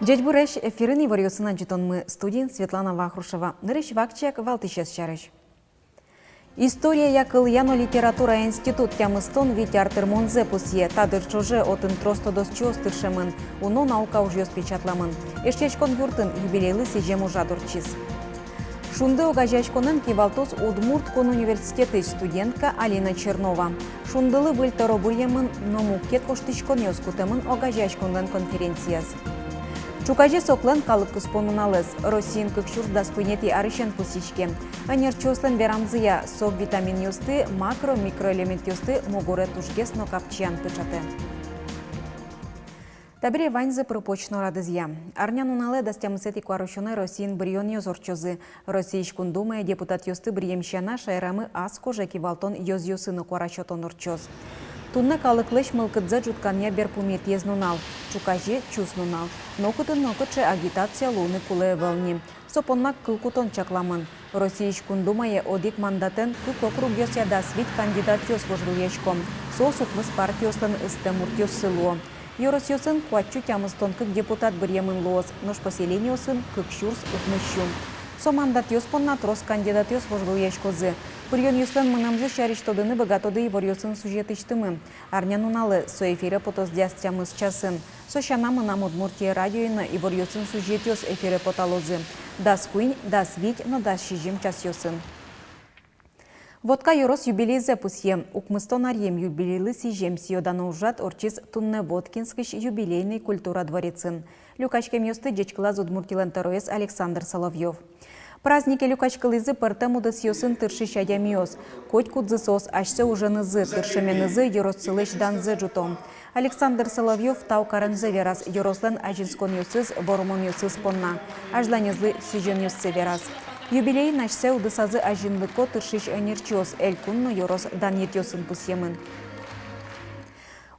Дядь Буреш, эфирный вариосынан житон мы студент Светлана Вахрушева. Нырыш вакчак валтышес шарыш. История якыл яно литература институт тямыстон витяртыр монзе пусье. Тадыр чоже отын тростодос чостыршемын. Уно наука уж печатламын. Эшчечкон юртын юбилейлы сижем ужадурчиз. Шунды огажачконын кивалтос Удмурткон университеты студентка Алина Чернова. Шундылы выльтаро бурьемын номукет коштичкон йоскутемын огажачкондан конференцияс. Чукаже соклен калык куспонуналыз. Россиин кыкшур даскуйнети арышен пусичке. Анер чослен берамзыя сок витамин юсты, макро-микроэлемент юсты могоре тушкес но капчиян пычаты. Табире ваньзы пропочно радызья. Арнян унале дастямысети куарушоне Россиин брион йозорчозы. Российшкун думая депутат юсты бриемщана шайрамы аско жеки валтон йоз-юсыны куарачотон урчоз. Тунна калыклыш мылкыдзе жутканья берпумет езнунал, чукаже чуснунал. Нокытын нокытше агитация луны куле вълни. Сопоннак кылкутон чакламын. Российшкун думае одик мандатен кык округ йосяда свит кандидат йос вожруешком. Со сукмыс партиостын ыстемурт йоссылуо. Йорос йосын куатчу тямыстон кык депутат бриемын лоос, нож поселениосын кык шурс утмыщум. Со мандат йоспонна трос кандидат йос вожруешкозы. Прион юслен мынамзы шариштодыны богатоды и ворьосын сюжетыштымы. Арнян уналы со эфире потос дястямыз часын. Со шана мынам Удмуртия радиоина и ворьосын сюжетёс эфире поталозы. Дас куинь, дас вить, но дас шижим час йосын. Водка юрос юбилей запусье. Укмыстон арьем юбилейлы сижем сиоданы ужат орчиз тунне Воткинскиш юбилейный культура дворецын. Люкачкем юсты дечклаз Удмуртилен тароес Александр Соловьев. Праздники люкачкалызы партамуда сьосын тырши шадямиос. Коть кудзысос ашсе ужанызы, тыршеменызы юросцылыш данзы жутом. Александр Соловьев тау каранзы верас, юрослен ажинскон юсыз, борумон юсыз понна. Ажланезлы сюжен юсцы верас. Юбилей нашсе удысазы ажинлыко тыршиш энерчиос, элькунно юрос данет юсын пусьемын.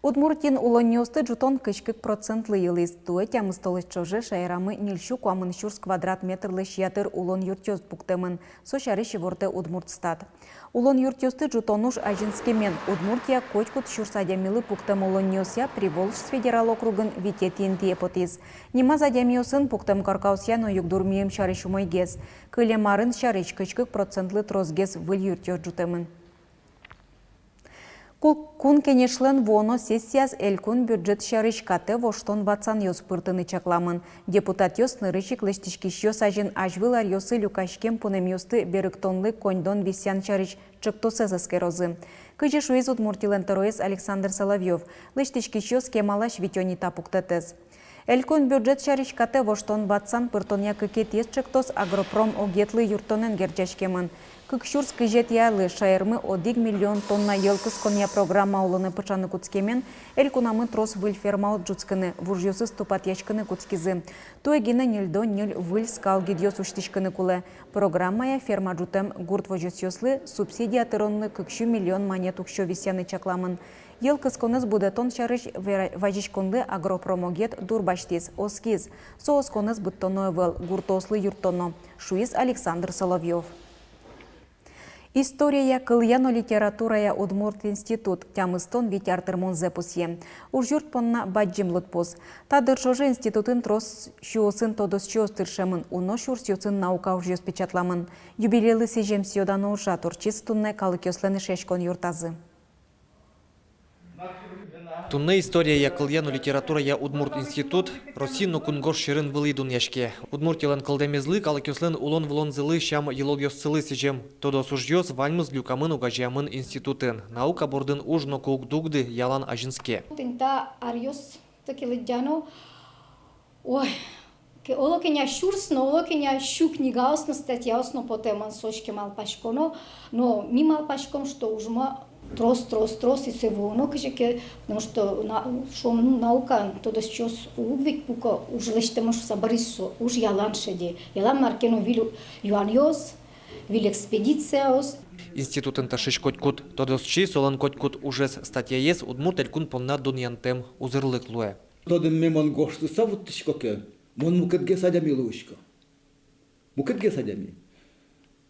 Удмуртин улоньосты жутон кычкык процентлы йылыз. Туэ тямыстолыш чоже шайрамы нильшу куамын шурс квадрат метрлы шиятыр улон юртёс буктемын. Со шары шиворте Удмуртстат. Улон юртёсты жутонуш ажинскемен. Удмуртия кочкут шурсадямилы пуктем улоньося Приволжск федерал округын витетин тиепотиз. Нима задямиосын пуктем каркаусяно югдурмием шары шумойгез. Кылемарын шарыч кычкык процентлы трозгез выл юртёс жутемын. Кун кенешлен воно сессияс элькун бюджет шарыш кате воштон ватсан йос пыртыны чакламын. Депутат йос нырычик лыштишкиш йос ажин ажвылар йосы люкашкем пунем йосты берыктонлы коньдон висян шарыш чыктосы заскерозы. Кыжи шуиз Удмуртилен тароес Александр Соловьев. Лыштишкиш йос кемалаш витёни тапуктетез. Элькун бюджет шарыш кате воштон ватсан пыртоня кыкет ес чыктос агропром огетлы юртонен герчашкемын. Кыкшурс кыжет ялы шайырмы 1 миллион тонна елкыс коня программа улыны пычаны куцкемен, элькунамы трос выль фермал джуцканы, вужьосы ступат яшканы куцкизы. Туэгина нильдо ниль выль скал гидьос уштишканы кулы. Программая ферма джутем гурт вожьосьослы субсидия тыронны 1 миллион монет укшо висяны чакламын. Елкыс коныз будетон шарыш вajishkonды агропромогет дурбаштиз, оскиз. Соос коныз буттоно вел гуртослы юртоно. Шуиз Александр Соловьев. История кыльяно литературая Удмурт институт тямыстон витяртыр монзе пусье. Уж юрт понна баджим лытпос. Тадыр шоже институтын трос шуосын тодос чостыршемын, уно шурсюсын наука уж печатламын. Юбилейлы сижем сьодано уша турчиз тунне калыкёслены шешкон юртазы. Тунне история якыльяну литература я Удмурт институт Россину кунгош ширин вылидун яшке. Удмуртилен калдемезлы калыкёслен улон влонзылы шам елогёссылы сижем. Тодо сужьёс ваньмыз люкамын угажьямын институтын. Наука бордын уж но кугдугды ялан ажинске. Тента арьос такилыджано. Ой, ке олокеня шурсно, олокеня шу книга осно статья осно по теман сочке малпашконо, но ми малпашком что ужма трос и се воно, потому что наука то сейчас увик пука уж лишь можешь собрать уж ялан шеди, ялан маркено вилю юаньос, вил экспедициаос. Институтын ташиш котькут, тодосчи солан котькут ужес статья ес Удмурт элькун понна дуньянтем узырлык луэ. Тодын мемон гошту савут тишкоке, мон мукетге садями луишко. Мукетге садями.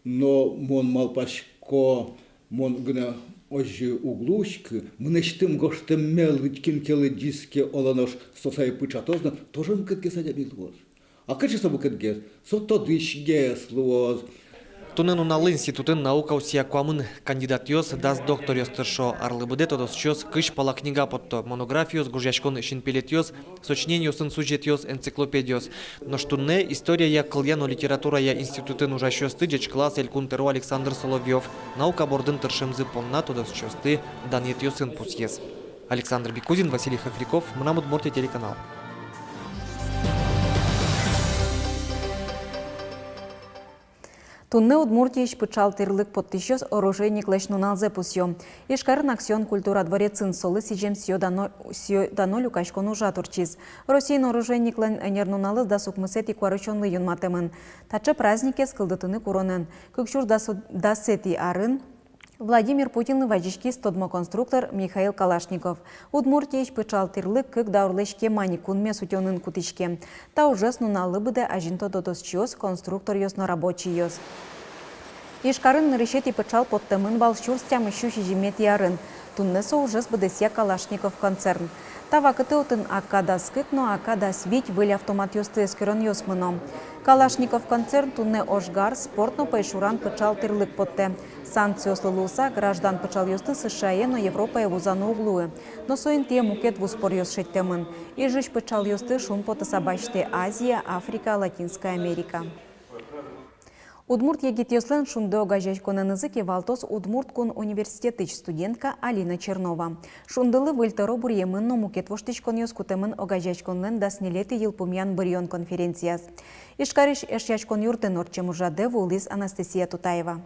Но мон малпашко, мон гна ожи углушки, мнештым гоштым мелвить кинкелы диски оланош сосай пычатозна, тоже мкетге садя билуоз. А каче собу кетге, сотодыш геслуоз. Тунен уналы институтын наука усия куамын кандидат йос, дас доктор йостыршо арлыбыде тодос чос кыш пала книга потто монографиос, гуржашкон шинпелет йос, сочинение сын сюжет йос, энциклопедиос. Но штунне история я кыльяно литература я институтын ужащосты деч класс элькунтеру Александр Соловьев. Наука бордын тыршемзы понна тодос чосты данет йосын пусьес. Александр Бекузин, Василий Хохряков, Мнамут Морте, телеканал. Тунне Удмуртиеш пычал терлык подтыщёс оружейник лешнуналзе пусьё. Ишкарын акцион культура дворецын солы сижем сьё люкашкон ужатурчиз. Российн оружейник лен энернуналы да сукмысети куарычонлы юнматемын. Тачы празднике скылдытыны куронен. Кыкшур да сети арын Владимир Путин вадички стодмоконструктор Михаил Калашников. Удмуртиеш пычал терлык кык даурлешке мани кунме сутёнын кутичке. Та уже снуналы быде ажинто додосчиос конструктор ёсно рабочий ёс. Ишкарын решети пычал подтемын балшур стям ищущий жимет ярын. Туннесо уже сбыдесья Калашников концерн. Тава кытылтын акада скытно, акада свить выли автомат ёсты эскерон ёсмыно. Калашников концерн тунне ошгар спортно пайшуран пычал терлык подте. Санкции ослылуса граждан пычал ёсты США, но Европа и вузану углуы. Но соин те мукет вуспор ёс шеттемын. И жич пычал ёсты шум потасабачте Азия, Африка, Латинская Америка. Удмурт егит ёслен шунды огажашконен языке валтос Удмурт кун университетыч студентка Алина Чернова. Шундылы выльтаро бурьемын но мукет воштычкон ёскутемын огажашконлен да снилети елпумян бырьон конференцияс. Ишкариш эшячкон юртын орчем ужаде вулис Анастасия Тутаева.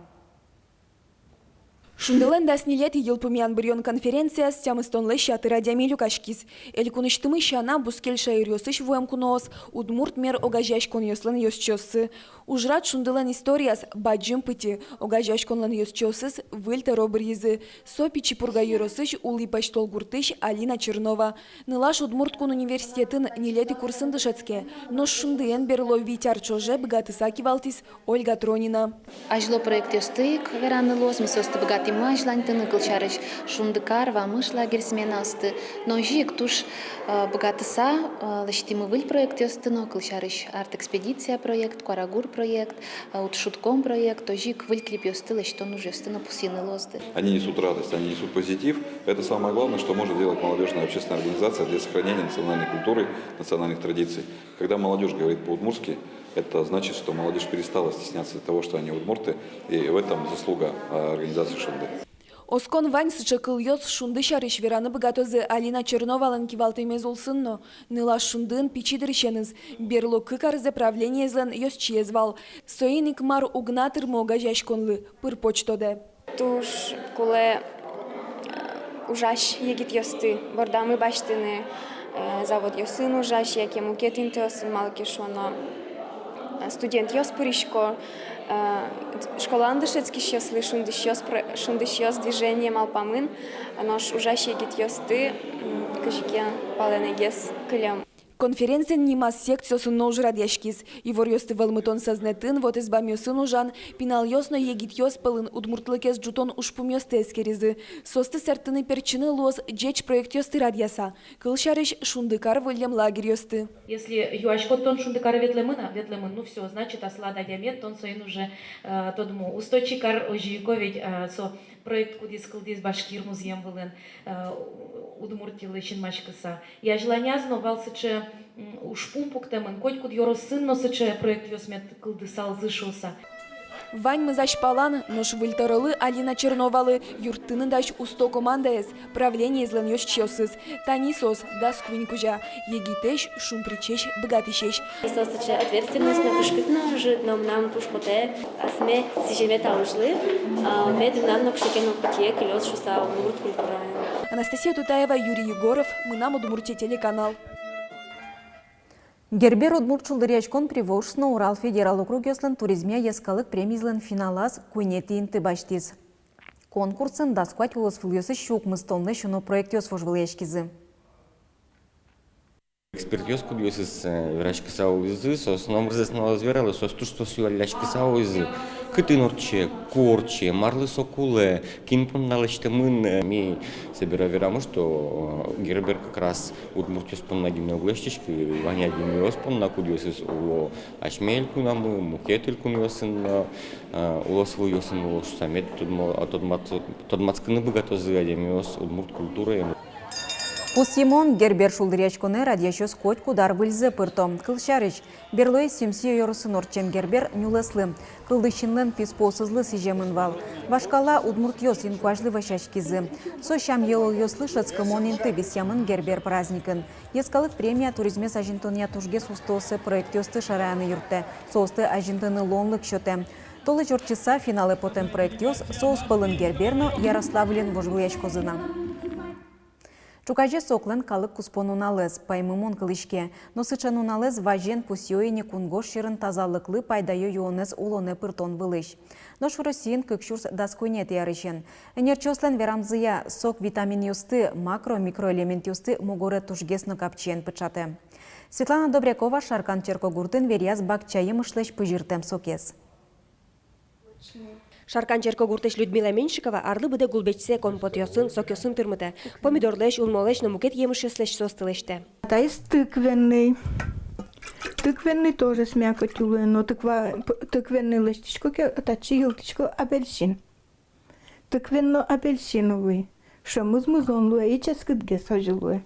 Шундылен даснилет елпумян бырьон конференция с тем истонлы щаты радями люкашкис. Элькуныштымы щана бускель шайрёсыш вуэм кунос, Удмурт мер огажашкон ёслен ёсчосы. Ужрат шундылен историас баджым пыти, огажашконлен ёсчосыз выльта робризы. Сопи чипурга юросыш ули паштол гуртыш Алина Чернова. Нылаш Удмурткун университетын нилети курсын дышецке. Но шундыен берло витяр чоже бгатыса кивалтис Ольга Тронина. Ажло проект ёстык веранылос, мисосты бгат Имаш лантыны кылчарыш шундыкар вамыш лагерь сменасты. Но жик туш богатыса лыштимы выль проект ёстыно кылчарыш арт-экспедиция проект, Куарагур проект, Утшутком проект, то жик выль клип ёсты лыштон уже ёстыно пусины лозды. Они несут радость, они несут позитив. Это самое главное, что может делать молодежная общественная организация для сохранения национальной культуры, национальных традиций. Когда молодежь говорит по-удмуртски, это значит, что молодежь перестала стесняться того, что они удмурты, и в этом заслуга организации Шунды. Оскон вань сычакыл ёс шунды шарыш вераны богатозы Алина Чернова ланкивалты мезулсынно. Ныла шундын пичидырщеныз. Берло кыкар заправление злен ёс чезвал. Соиник мар угнатыр мога жашконлы. Пыр почтоде. Туш, куле ужаш егит ёсты. Бордамы баштыны завод ёсын ужаш, яке мукетин тёсын малкешона. Студент ёс пырышко. Школан дышецки щас слышун шундыщёс движение малпамын, нож ужащий гит ёсты, кажике паленегес кылям. Конференция нимас секциясын нож радяшкис. Ивор ёсты валмытон сознетін, вот избам ёсын ужан, пинал ёсно егит ёс пылын удмуртлыкес джутон ушпум ёсты эскеризы. Состы сартыны перчины лоз джеч проект ёсты радяса. Кылшарыш шундыкар выльям лагерь ёсты. Если юашкот тон шундыкар ветлемын, ну все, значит аслада диамет, тон соин уже тодму. Устойчикар ожиковить со проект кудис кылдис башкир музеем вылын удмуртилы шинмашкаса. Я желание знавал сыче ушпум пуктемын, коть куд ёросын, но сыче проект ёсмет кылдысал зышоса. Вань мы палан, нож выльтарылы Алина Черновалы, юртыны даш усто командаес, правление излан ёсчёсыз. Танисос, да сквинькужа, егитеш, шум причеш, богатышеш. Сосыче ответственность на пушкытна жит, но нам пушпоте, а сме сижеме таужлы, мед нам на пшекену путье, клёс шуса умрут культурально. Анастасия Тутаева, Юрий Егоров, мы нам Удмуртия телеканал. Гербер Удмуртчулдырячкон привожсно Урал федерал округ ёслен туризме ескалык премизлен финалас куйнетин тыбаштиз. Конкурсын дасквать волосфылёсы щукмыстонны шуно проект ёсфожвылешкизы. Эксперт ёскуд ёсыз врачка сау изы, сос номер заснала зверала, сос ту, что сюалячка сау изы. Кытынорче, корче, марлы сокуле, кинпон налыштымын. Мы собираем, что Гербер как раз Удмуртию споннадим на углещички, Ваня Димиос понна кудиосис уло ашмель кунамы, мукетель куньосин уло свойосин уло самет тодмацканы богатозы Адемиос Удмурт культуры. Пусимон Гербер шулдырячконе радиачос коть кудар выльзе пыртом. Кылчарыч, берлой симси йорысын орчен Гербер нюлеслым. Кылдыщинлен писпосызлы сижемын вал. Башкала Удмурт йос инкуажлы вашачкизы. Сощам елол йослы шацкымон инты бисямын Гербер праздникын. Ескалык премия туризме сажинтония тужге сустолсы проект йосты шараяны юртте. Соусты ажинтыны лонлык шоте. Толы чорчиса финалы потем проект йос соус пылын Герберно Ярославлен вожгуячкозына. Чукаже соклен калык куспон уналез, паймымон кылышке. Но сычан уналез важен пусьёйне кунгош ширын тазалыклы пайдайо юонез улоне пыртон вылыш. Нош в Россиин кыкшурс даскуйнет ярышен. Энерчослен верамзыя сок витамин юсты, макро-микроэлемент юсты могоре тужгесно капчен пычате. Светлана Добрякова шаркан черкогуртын веряз бакчайым ышлеш пыжыртем сокес. Шаркан черкогуртыш Людмила Меньшикова арлы буде гулбечсе компот йосын, сок йосын тырмыты. Помидорлеш, улмолеш, но мукет емышеслеш состылеште. А есть тыквенный. Тыквенный тоже с мякотью, но тыквенный листичко, это чигилтичко апельсин. Тыквенно-апельсиновый. Шамыз-мызон луэйчес кыдге сажилуэ.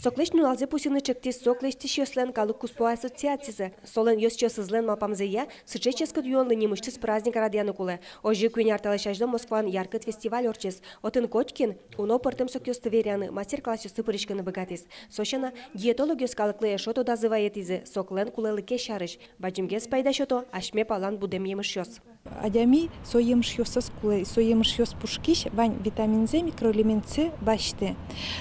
Соклеш нулалзе пусины чекти соклеш тишьёслен калык куспо ассоциациясы. Солен йосчёсызлен малпамзыя, сычеческот юонлы немыштыс праздника радияны куле. Ожи куйни арталышажда Москван яркыт фестиваль орчес. Отын Котькин, уно пыртым сокёсты веряны, мастер-класс ёсты пырышканы богатис. Сощана диетолог ёскалыклы эшото дазывает изы, соклен кулелыке шарыш. Баджимгес пайда шото, ашме палан будем емыш ёс. Адями соемыш ёсос куле, соемыш ёс пушкиш, вань витамин З, микроэлемент С башты.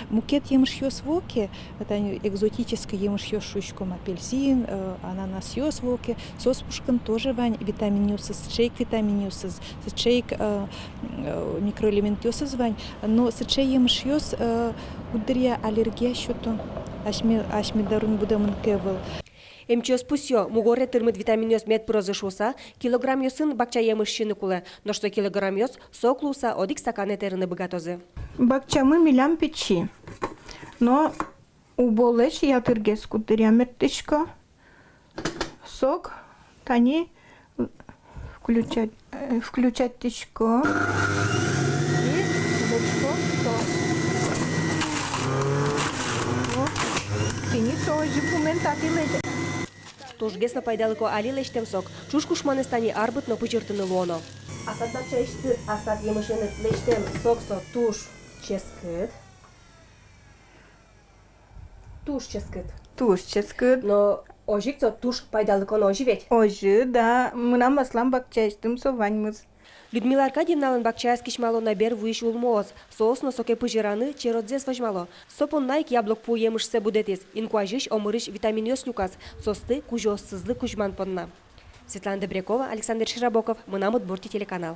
Мукет емыш ёс воке, это экзотическое емыш ёс шушком апельсин, ананас ёс воке, сос пушкан тоже вань витамин ёсос, чейк витамин ёсос, чейк микроэлемент ёсос вань, но сычей емыш ёс ударя аллергия шото, ашме дарун будемын кевел. Эмчиос пусьё, мугоре тырмыт витамин ёс мед прозы шуса, килограмм ёсын бакча емышшины куле, но что килограмм ёс соклуса одик стакан этерыны богатозы. Бакчамы милям печи. Но уболеш я тыргес кудыря мертышко. Сок, тани включать тышко. И бочко, то. Тини тоже пументати леже. Тужгесно пайдалыко алилештем сок, чушкушманы стани арбыт, но пычыртыны лоно. Асат начаешты, асат емышыны лештем соксо туш ческыт. Туш ческыт. Но ожикцо туш пайдалыко но оживет. Ожи, да, мына маслам бакчаштым сованьмыз. Людмила Аркадьевналын бакчайскиш мало набер вуиш улмоз. Соосно соке пыжыраны черодзес важмало. Сопон найк яблок пу емышсе будетес. Инкуажиш омырыш витамин ёс люкас. Состы кужоссызлы кужман понна. Светлана Добрякова, Александр Широбоков. Мынамыт Бурти телеканал.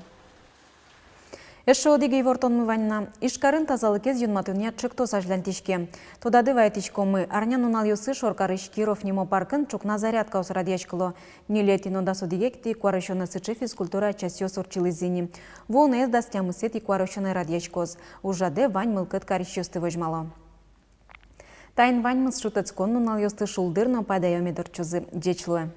Эшо одиги вортон мыванна. Ишкарын тазалыкез юнматыня чыкто сажлантишке. Тода дывайтичко мы. Арнян унал юсы шоркарыш Киров нимо паркын чукна зарядка ус радиачкало. Нилетино да судигекти куарышона сычы физкультура часть ёс урчилызини. Вон эз дастямысет и куарышона радиачкоз. Ужаде вань мылкыт карищёсты вожмало. Тайн вань мыс шутыцкон унал ёсты шулдырно падайоме дорчузы. Дечлуэ.